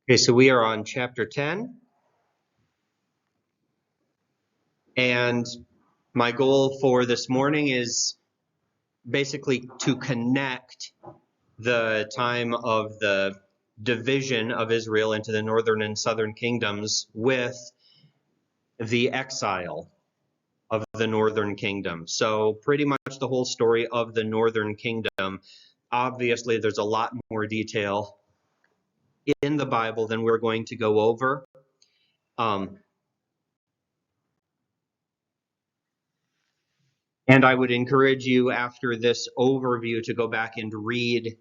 Okay, so we are on chapter 10, and my goal for this morning is basically to connect the time of the division of Israel into the northern and southern kingdoms with the exile of the northern kingdom. So pretty much the whole story of the northern kingdom. Obviously, there's a lot more detail in the Bible than we're going to go over. And I would encourage you after this overview to go back and read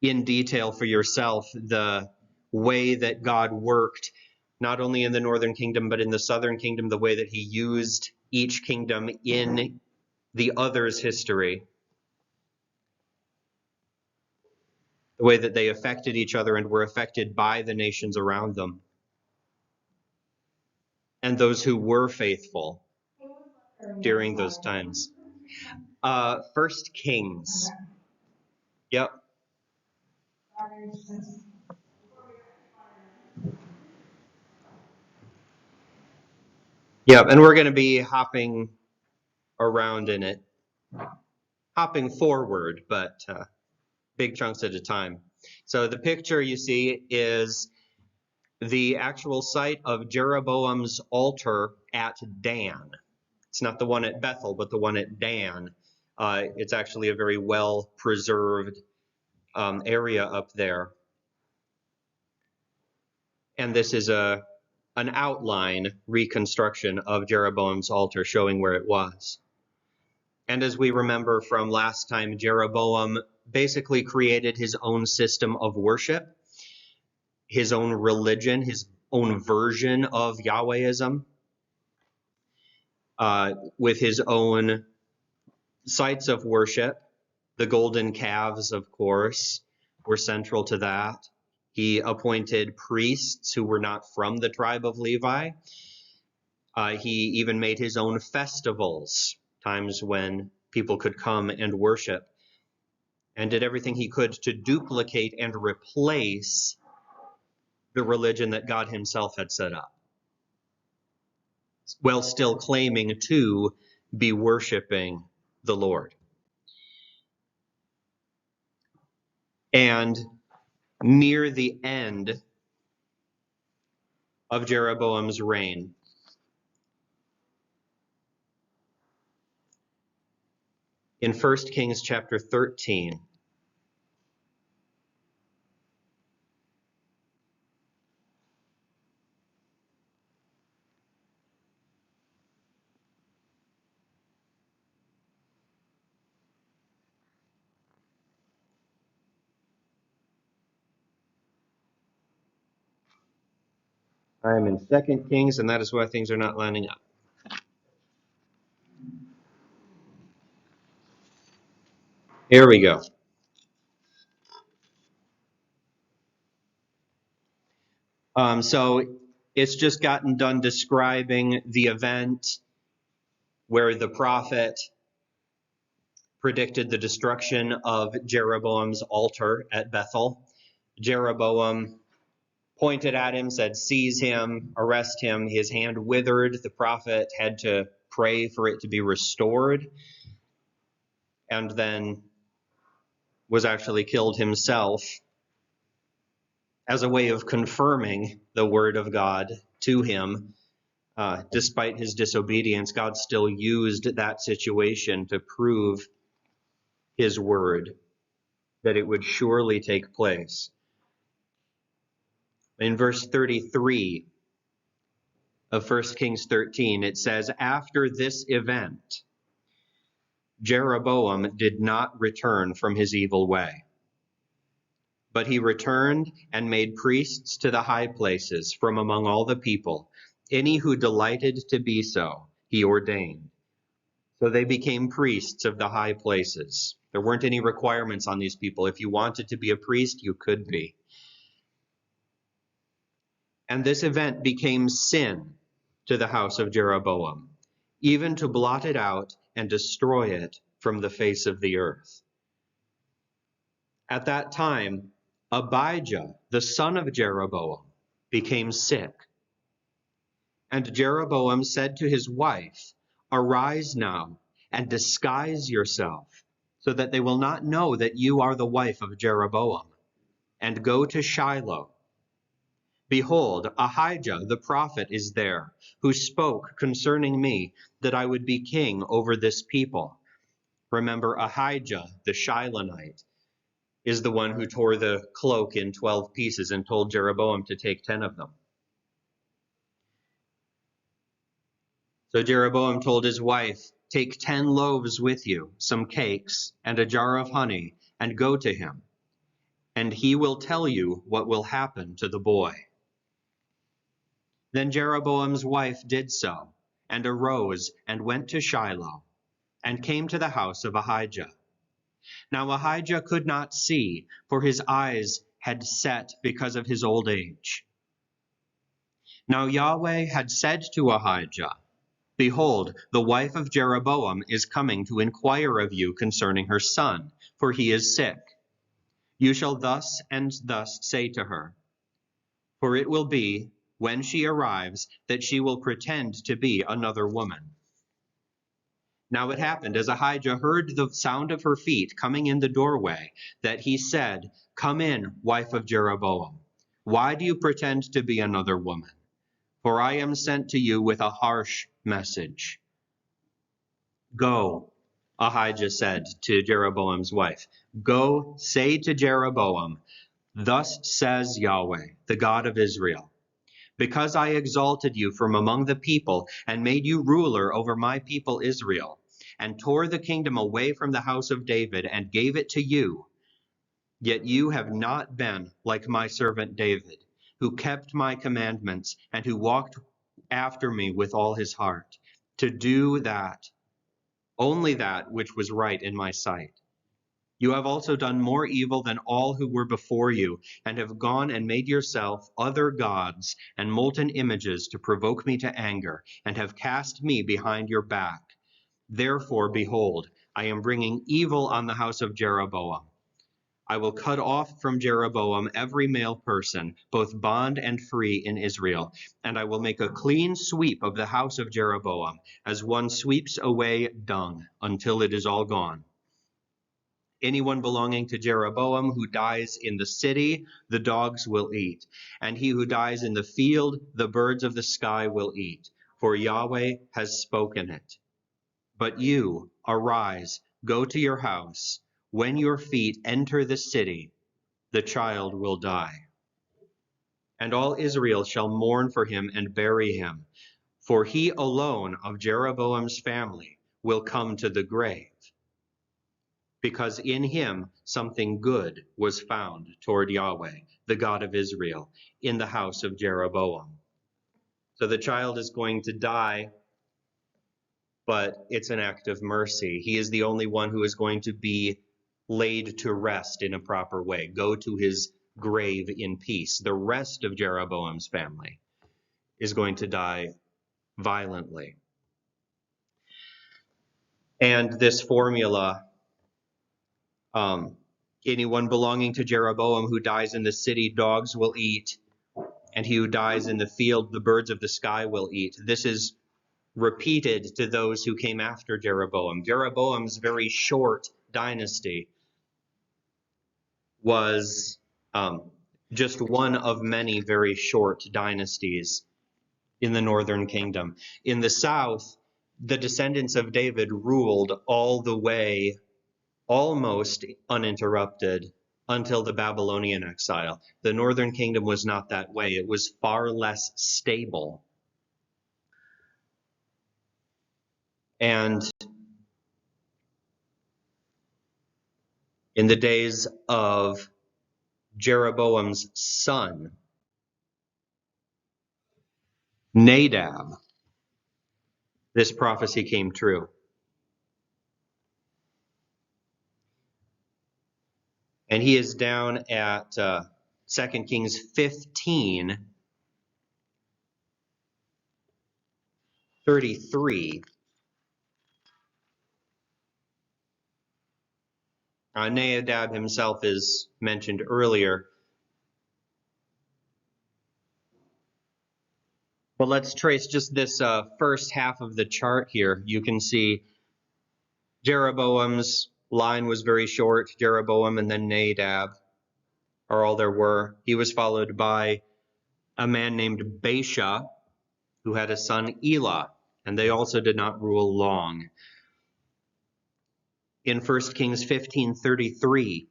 in detail for yourself the way that God worked, not only in the northern kingdom, but in the southern kingdom, the way that he used each kingdom in the other's history, the way that they affected each other and were affected by the nations around them, and those who were faithful during those times. First Kings. Yep. Yep, and we're going to be hopping around in it, hopping forward, but big chunks at a time. So the picture you see is the actual site of Jeroboam's altar at Dan. It's not the one at Bethel, but the one at Dan. It's actually a very well preserved area up there. And this is an outline reconstruction of Jeroboam's altar showing where it was. And as we remember from last time, Jeroboam basically created his own system of worship, his own religion, his own version of Yahwehism, with his own sites of worship. The golden calves, of course, were central to that. He appointed priests who were not from the tribe of Levi. He even made his own festivals, times when people could come and worship, and did everything he could to duplicate and replace the religion that God himself had set up, while still claiming to be worshiping the Lord. And near the end of Jeroboam's reign, in 1 Kings chapter 13, I'm in 2 Kings, and that is why things are not lining up. Here we go. So it's just gotten done describing the event where the prophet predicted the destruction of Jeroboam's altar at Bethel. Jeroboam pointed at him, said, "Seize him, arrest him." His hand withered. The prophet had to pray for it to be restored, and then was actually killed himself as a way of confirming the word of God to him. Despite his disobedience, God still used that situation to prove his word, that it would surely take place. In verse 33 of 1 Kings 13, it says, "After this event, Jeroboam did not return from his evil way, but he returned and made priests to the high places from among all the people. Any who delighted to be so, he ordained. So they became priests of the high places." There weren't any requirements on these people. If you wanted to be a priest, you could be. And this event became sin to the house of Jeroboam, even to blot it out and destroy it from the face of the earth. At that time, Abijah, the son of Jeroboam, became sick. And Jeroboam said to his wife, "Arise now and disguise yourself, so that they will not know that you are the wife of Jeroboam, and go to Shiloh. Behold, Ahijah the prophet is there, who spoke concerning me that I would be king over this people." Remember, Ahijah the Shilonite is the one who tore the cloak in 12 pieces and told Jeroboam to take 10 of them. So Jeroboam told his wife, "Take 10 loaves with you, some cakes, and a jar of honey, and go to him, and he will tell you what will happen to the boy." Then Jeroboam's wife did so, and arose and went to Shiloh, and came to the house of Ahijah. Now Ahijah could not see, for his eyes had set because of his old age. Now Yahweh had said to Ahijah, "Behold, the wife of Jeroboam is coming to inquire of you concerning her son, for he is sick. You shall thus and thus say to her, for it will be, when she arrives, that she will pretend to be another woman." Now it happened, as Ahijah heard the sound of her feet coming in the doorway, that he said, "Come in, wife of Jeroboam. Why do you pretend to be another woman? For I am sent to you with a harsh message." "Go," Ahijah said to Jeroboam's wife. "Go, say to Jeroboam, thus says Yahweh, the God of Israel, because I exalted you from among the people and made you ruler over my people Israel, and tore the kingdom away from the house of David and gave it to you, yet you have not been like my servant David, who kept my commandments and who walked after me with all his heart, to do that, only that which was right in my sight. You have also done more evil than all who were before you, and have gone and made yourself other gods and molten images to provoke me to anger, and have cast me behind your back. Therefore, behold, I am bringing evil on the house of Jeroboam. I will cut off from Jeroboam every male person, both bond and free in Israel, and I will make a clean sweep of the house of Jeroboam, as one sweeps away dung, until it is all gone. Anyone belonging to Jeroboam who dies in the city, the dogs will eat, and he who dies in the field, the birds of the sky will eat, for Yahweh has spoken it. But you, arise, go to your house. When your feet enter the city, the child will die. And all Israel shall mourn for him and bury him, for he alone of Jeroboam's family will come to the grave, because in him something good was found toward Yahweh, the God of Israel, in the house of Jeroboam. So the child is going to die, but it's an act of mercy. He is the only one who is going to be laid to rest in a proper way, go to his grave in peace. The rest of Jeroboam's family is going to die violently. And this formula, anyone belonging to Jeroboam who dies in the city, dogs will eat, and he who dies in the field, the birds of the sky will eat. This is repeated to those who came after Jeroboam. Jeroboam's very short dynasty was just one of many very short dynasties in the northern kingdom. In the south, the descendants of David ruled all the way, almost uninterrupted, until the Babylonian exile. The northern kingdom was not that way. It was far less stable. And in the days of Jeroboam's son, Nadab, this prophecy came true. And he is down at 2 Kings 15:33. Nadab himself is mentioned earlier. Well, let's trace just this first half of the chart here. You can see Jeroboam's line was very short. Jeroboam and then Nadab are all there were. He was followed by a man named Baasha, who had a son Elah, and they also did not rule long. In 1 Kings 15:33,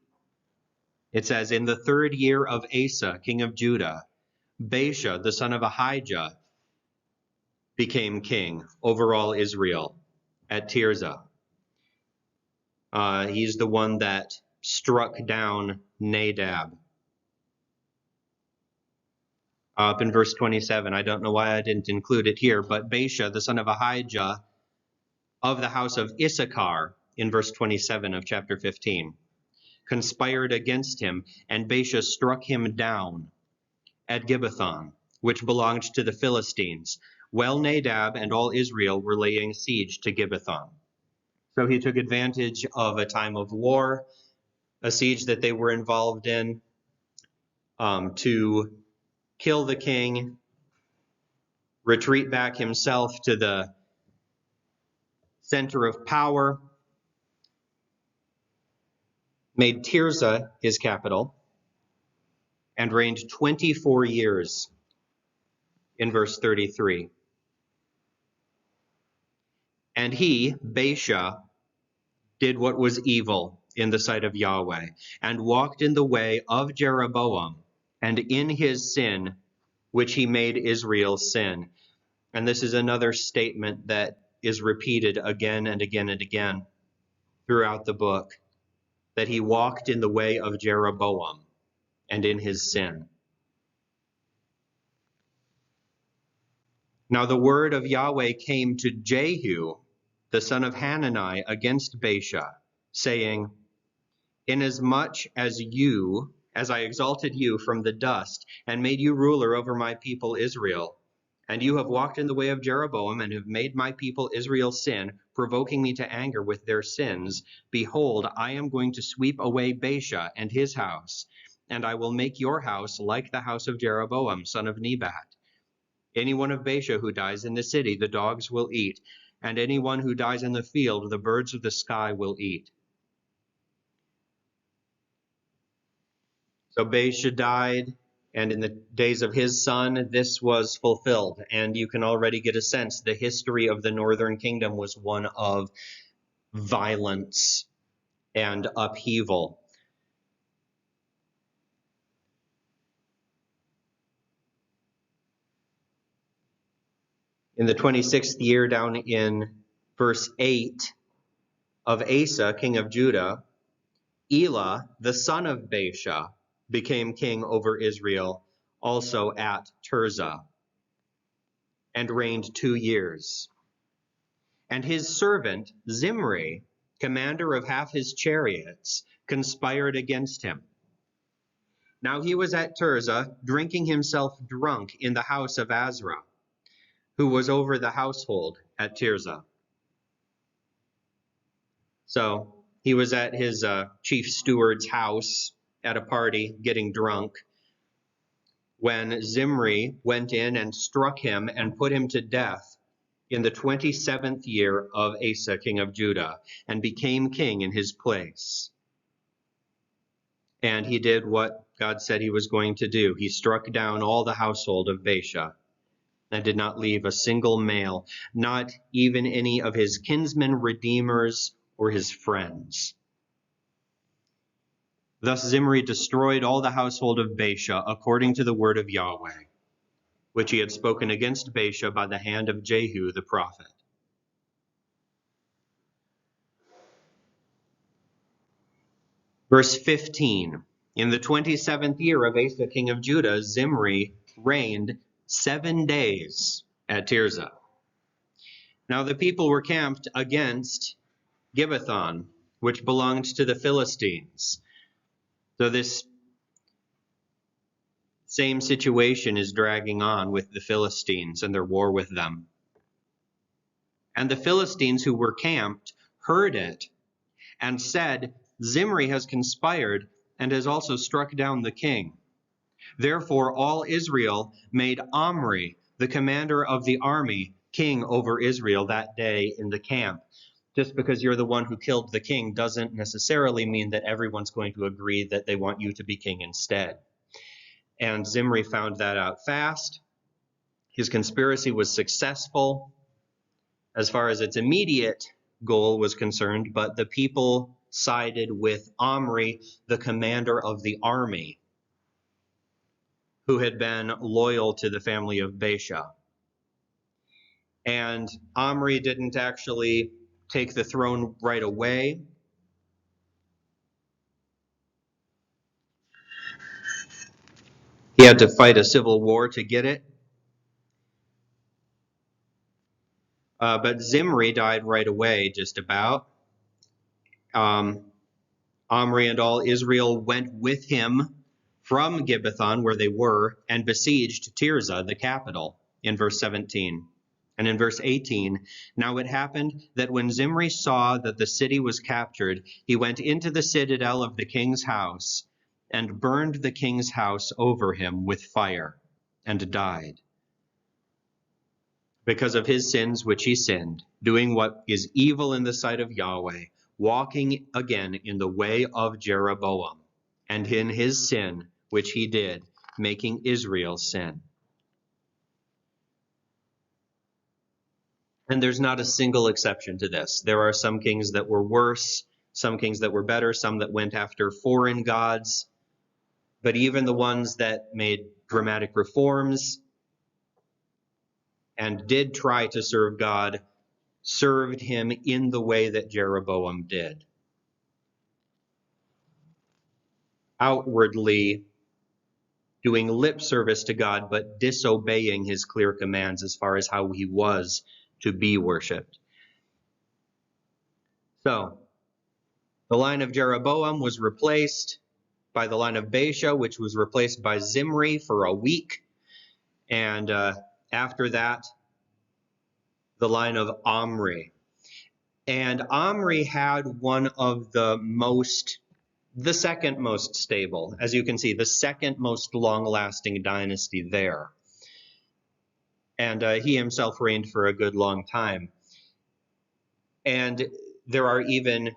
it says, "In the 3rd year of Asa, king of Judah, Baasha, the son of Ahijah, became king over all Israel at Tirzah." He's the one that struck down Nadab. Up in verse 27, I don't know why I didn't include it here, but Baasha, the son of Ahijah, of the house of Issachar, in verse 27 of chapter 15, conspired against him, and Baasha struck him down at Gibbethon, which belonged to the Philistines, while Nadab and all Israel were laying siege to Gibbethon. So he took advantage of a time of war, a siege that they were involved in, to kill the king, retreat back himself to the center of power, made Tirzah his capital, and reigned 24 years in verse 33. And he, Baasha, did what was evil in the sight of Yahweh, and walked in the way of Jeroboam, and in his sin, which he made Israel sin. And this is another statement that is repeated again and again and again throughout the book, that he walked in the way of Jeroboam and in his sin. Now the word of Yahweh came to Jehu, the son of Hanani, against Baasha, saying, "Inasmuch as I exalted you from the dust, and made you ruler over my people Israel, and you have walked in the way of Jeroboam, and have made my people Israel sin, provoking me to anger with their sins, behold, I am going to sweep away Baasha and his house, and I will make your house like the house of Jeroboam, son of Nebat. Any one of Baasha who dies in the city, the dogs will eat, and any one who dies in the field, the birds of the sky will eat." So Baasha died, and in the days of his son, this was fulfilled. And you can already get a sense the history of the northern kingdom was one of violence and upheaval. In the 26th year, down in verse 8 of Asa, king of Judah, Elah, the son of Baasha, became king over Israel, also at Tirzah, and reigned 2 years. And his servant Zimri, commander of half his chariots, conspired against him. Now he was at Tirzah, drinking himself drunk in the house of Azra, who was over the household at Tirzah. So he was at his chief steward's house at a party, getting drunk, when Zimri went in and struck him and put him to death in the 27th year of Asa, king of Judah, and became king in his place. And he did what God said he was going to do. He struck down all the household of Baasha and did not leave a single male, not even any of his kinsmen, redeemers, or his friends. Thus Zimri destroyed all the household of Baasha according to the word of Yahweh, which he had spoken against Baasha by the hand of Jehu the prophet. Verse 15, in the 27th year of Asa king of Judah, Zimri reigned 7 days at Tirzah. Now the people were camped against Gibbethon, which belonged to the Philistines. So this same situation is dragging on with the Philistines and their war with them. And the Philistines who were camped heard it and said, "Zimri has conspired and has also struck down the king." Therefore all Israel made Omri, the commander of the army, king over Israel that day in the camp. Just because you're the one who killed the king doesn't necessarily mean that everyone's going to agree that they want you to be king instead. And Zimri found that out fast. His conspiracy was successful as far as its immediate goal was concerned, but the people sided with Omri, the commander of the army, who had been loyal to the family of Baasha. And Omri didn't actually take the throne right away. He had to fight a civil war to get it. But Zimri died right away, just about. Omri and all Israel went with him from Gibbethon, where they were, and besieged Tirzah, the capital, in verse 17. And in verse 18, now it happened that when Zimri saw that the city was captured, he went into the citadel of the king's house and burned the king's house over him with fire, and died, because of his sins which he sinned, doing what is evil in the sight of Yahweh, walking again in the way of Jeroboam, and in his sin which he did, making Israel sin. And there's not a single exception to this. There are some kings that were worse, some kings that were better, some that went after foreign gods. But even the ones that made dramatic reforms and did try to serve God served him in the way that Jeroboam did. Outwardly doing lip service to God, but disobeying his clear commands as far as how he was to be worshipped. So, the line of Jeroboam was replaced by the line of Baasha, which was replaced by Zimri for a week. And after that, the line of Omri. And Omri had one of the second most stable, as you can see, the second most long-lasting dynasty there. And he himself reigned for a good long time. And there are even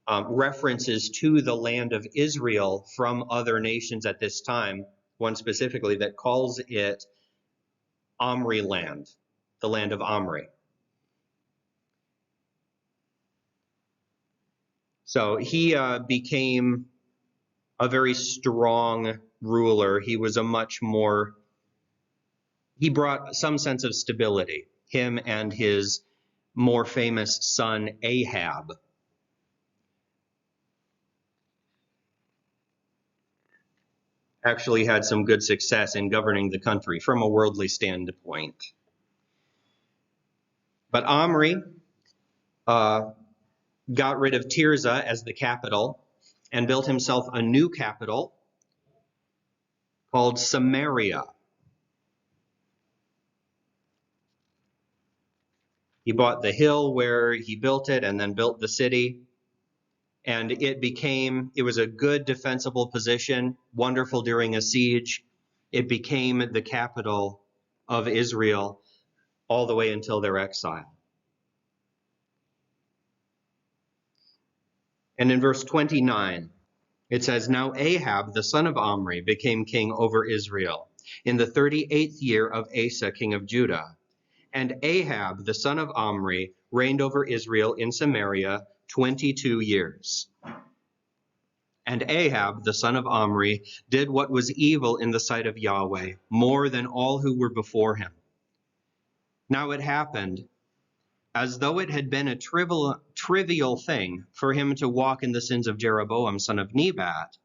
references to the land of Israel from other nations at this time, one specifically that calls it Omri land, the land of Omri. So he became a very strong ruler. He was he brought some sense of stability. Him and his more famous son Ahab. Actually had some good success in governing the country from a worldly standpoint. But Omri got rid of Tirzah as the capital and built himself a new capital called Samaria. He bought the hill where he built it and then built the city. And it was a good defensible position, wonderful during a siege. It became the capital of Israel all the way until their exile. And in verse 29, it says, now Ahab, the son of Omri, became king over Israel in the 38th year of Asa, king of Judah. And Ahab, the son of Omri, reigned over Israel in Samaria 22 years. And Ahab, the son of Omri, did what was evil in the sight of Yahweh, more than all who were before him. Now it happened, as though it had been a trivial thing for him to walk in the sins of Jeroboam, son of Nebat,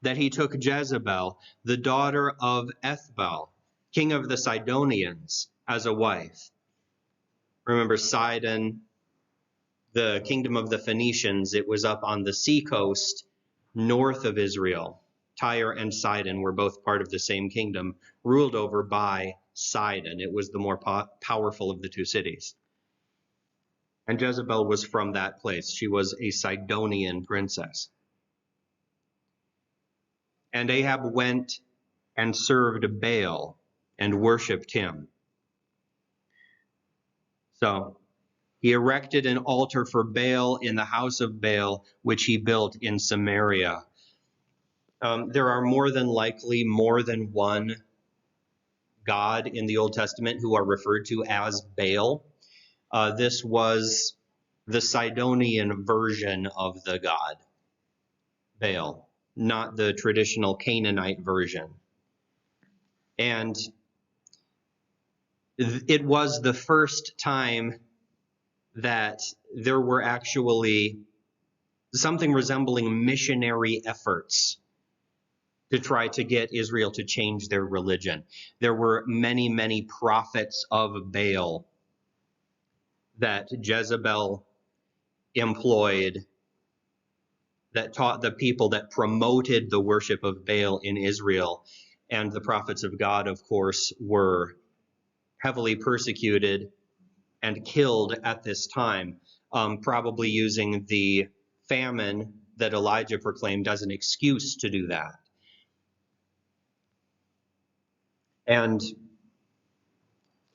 that he took Jezebel, the daughter of Ethbaal, king of the Sidonians, as a wife. Remember Sidon, the kingdom of the Phoenicians, it was up on the seacoast north of Israel. Tyre and Sidon were both part of the same kingdom, ruled over by Sidon. It was the more powerful of the two cities. And Jezebel was from that place. She was a Sidonian princess. And Ahab went and served Baal and worshipped him. So he erected an altar for Baal in the house of Baal, which he built in Samaria. There are more than likely more than one god in the Old Testament who are referred to as Baal. This was the Sidonian version of the god Baal, not the traditional Canaanite version. And it was the first time that there were actually something resembling missionary efforts to try to get Israel to change their religion. There were many, many prophets of Baal that Jezebel employed, that taught the people, that promoted the worship of Baal in Israel. And the prophets of God, of course, were heavily persecuted and killed at this time, probably using the famine that Elijah proclaimed as an excuse to do that. And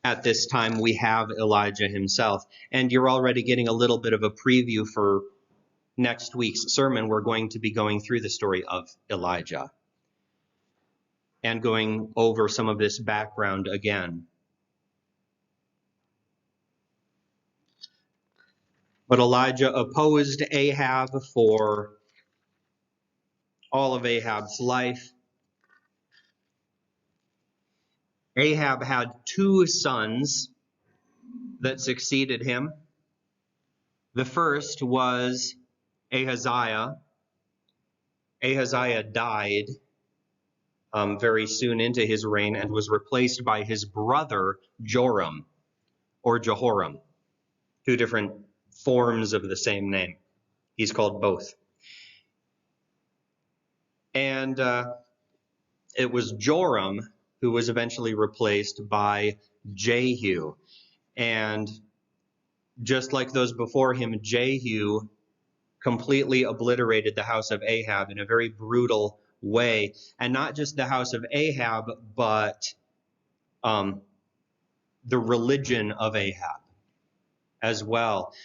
at this time, we have Elijah himself. And you're already getting a little bit of a preview for next week's sermon. We're going to be going through the story of Elijah and going over some of this background again. But Elijah opposed Ahab for all of Ahab's life. Ahab had two sons that succeeded him. The first was Ahaziah. Ahaziah died very soon into his reign and was replaced by his brother Joram, or Jehoram, two different forms of the same name. He's called both. And it was Joram who was eventually replaced by Jehu. And just like those before him, Jehu completely obliterated the house of Ahab in a very brutal way. And not just the house of Ahab, but the religion of Ahab as well.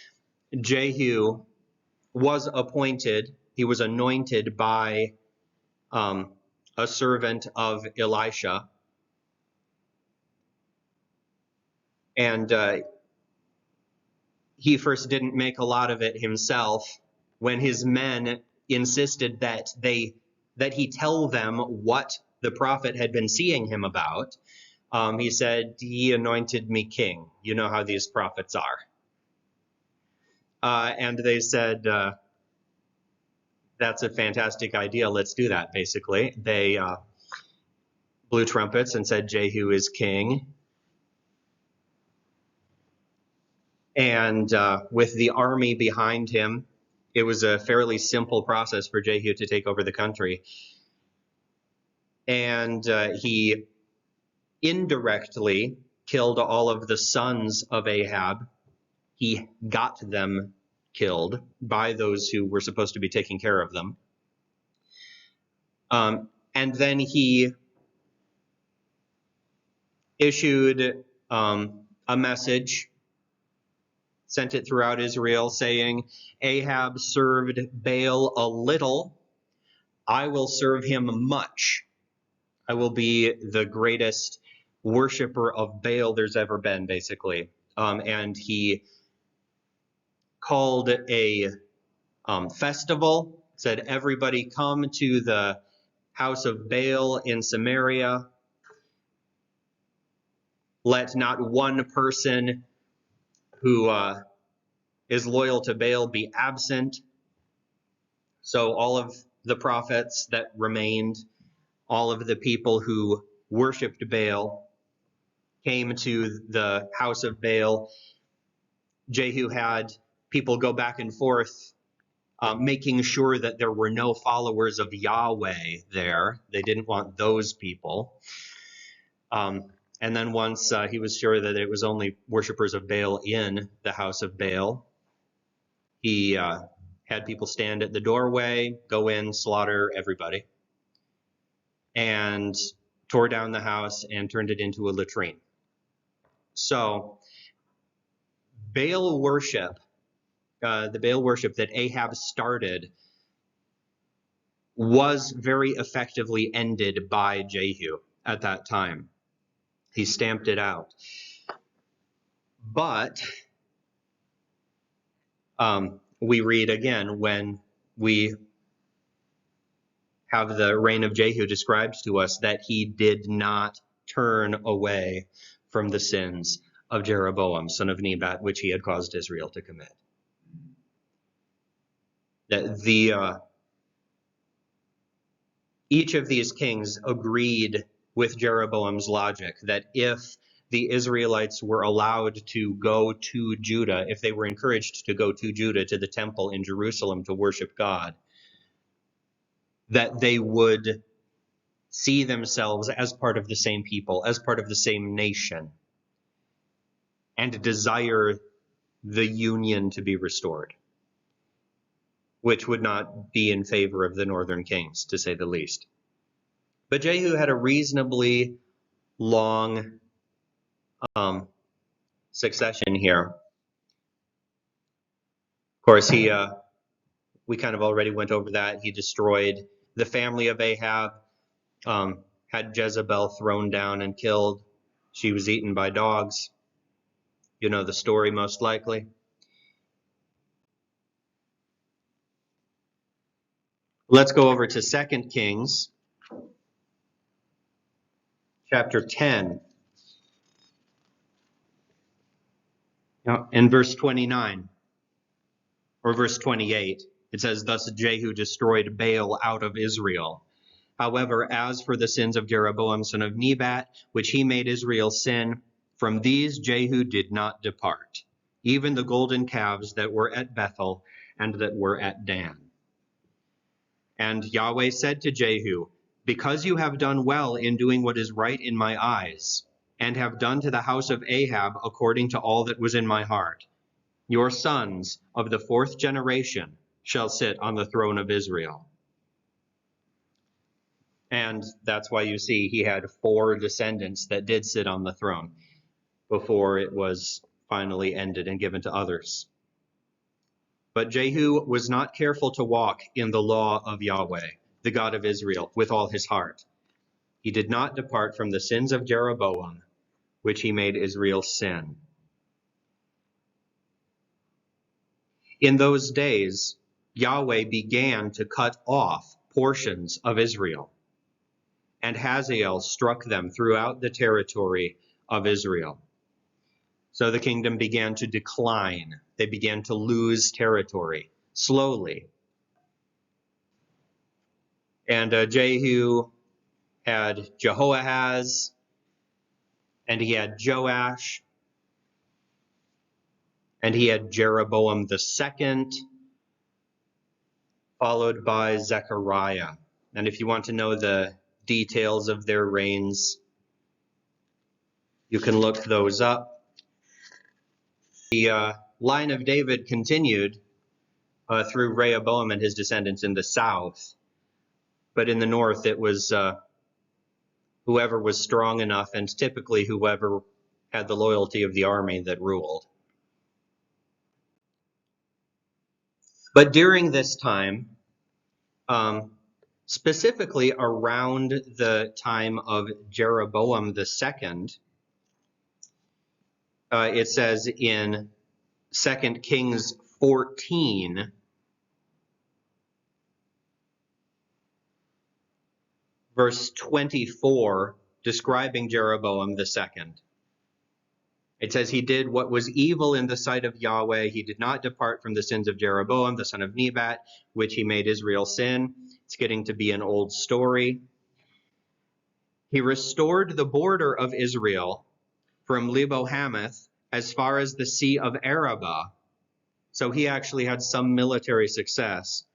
Jehu was appointed, he was anointed by a servant of Elisha. And he first didn't make a lot of it himself when his men insisted that he tell them what the prophet had been seeing him about. He said, "He anointed me king." You know how these prophets are. And they said, "That's a fantastic idea. Let's do that," basically. They blew trumpets and said, "Jehu is king." And with the army behind him, it was a fairly simple process for Jehu to take over the country. And he indirectly killed all of the sons of Ahab. He got them killed by those who were supposed to be taking care of them. And then he issued a message, sent it throughout Israel, saying, "Ahab served Baal a little. I will serve him much. I will be the greatest worshiper of Baal there's ever been," basically. And he called a festival, said, "Everybody come to the house of Baal in Samaria. Let not one person who is loyal to Baal be absent." So all of the prophets that remained, all of the people who worshipped Baal, came to the house of Baal. Jehu had people go back and forth, making sure that there were no followers of Yahweh there. They didn't want those people. And then once he was sure that it was only worshipers of Baal in the house of Baal, he had people stand at the doorway, go in, slaughter everybody, and tore down the house and turned it into a latrine. So Baal worship, the Baal worship that Ahab started, was very effectively ended by Jehu at that time. He stamped it out. But we read again, when we have the reign of Jehu described to us, that he did not turn away from the sins of Jeroboam, son of Nebat, which he had caused Israel to commit. That each of these kings agreed with Jeroboam's logic that if the Israelites were allowed to go to Judah, if they were encouraged to go to Judah, to the temple in Jerusalem to worship God, that they would see themselves as part of the same people, as part of the same nation, and desire the union to be restored, which would not be in favor of the northern kings, to say the least. But Jehu had a reasonably long succession here. Of course, we kind of already went over that. He destroyed the family of Ahab, had Jezebel thrown down and killed. She was eaten by dogs. You know the story, most likely. Let's go over to 2 Kings, chapter 10, in verse 29, or verse 28. It says, "Thus Jehu destroyed Baal out of Israel. However, as for the sins of Jeroboam, son of Nebat, which he made Israel sin, from these Jehu did not depart, even the golden calves that were at Bethel and that were at Dan. And Yahweh said to Jehu, because you have done well in doing what is right in my eyes, and have done to the house of Ahab according to all that was in my heart, your sons of the 4th generation shall sit on the throne of Israel." And that's why you see he had 4 descendants that did sit on the throne before it was finally ended and given to others. But Jehu was not careful to walk in the law of Yahweh, the God of Israel, with all his heart. He did not depart from the sins of Jeroboam, which he made Israel sin. In those days, Yahweh began to cut off portions of Israel, and Hazael struck them throughout the territory of Israel. So the kingdom began to decline. They began to lose territory slowly. And Jehu had Jehoahaz, and he had Joash, and he had Jeroboam the second, followed by Zechariah. And if you want to know the details of their reigns, you can look those up. The line of David continued through Rehoboam and his descendants in the south, but in the north it was whoever was strong enough, and typically whoever had the loyalty of the army, that ruled. But during this time, specifically around the time of Jeroboam II, it says in 2 Kings 14, verse 24, describing Jeroboam II. It says, "He did what was evil in the sight of Yahweh. He did not depart from the sins of Jeroboam, the son of Nebat, which he made Israel sin." It's getting to be an old story. "He restored the border of Israel from Lebo Hamath as far as the Sea of Arabah." So he actually had some military success.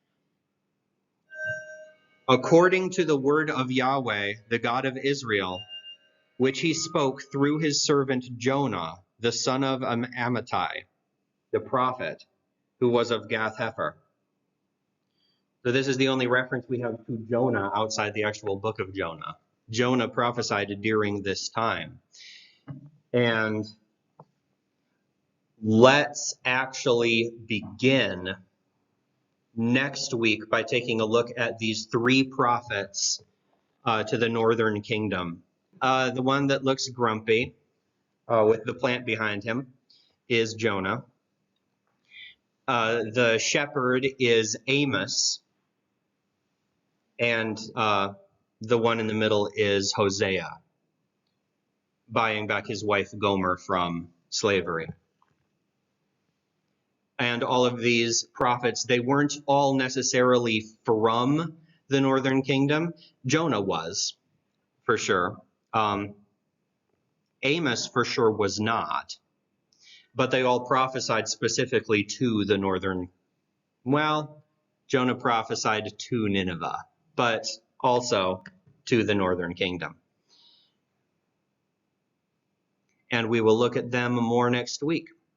"According to the word of Yahweh, the God of Israel, which he spoke through his servant Jonah, the son of Amittai, the prophet, who was of Gath-Hepher." So this is the only reference we have to Jonah outside the actual book of Jonah. Jonah prophesied during this time. And Let's actually begin next week by taking a look at these three prophets to the northern kingdom. The one that looks grumpy with the plant behind him is Jonah. The shepherd is Amos, and the one in the middle is Hosea, buying back his wife Gomer from slavery. And all of these prophets, they weren't all necessarily from the northern kingdom. Jonah was, for sure. Amos, for sure, was not. But they all prophesied specifically to the northern. Well, Jonah prophesied to Nineveh, but also to the northern kingdom. And we will look at them more next week.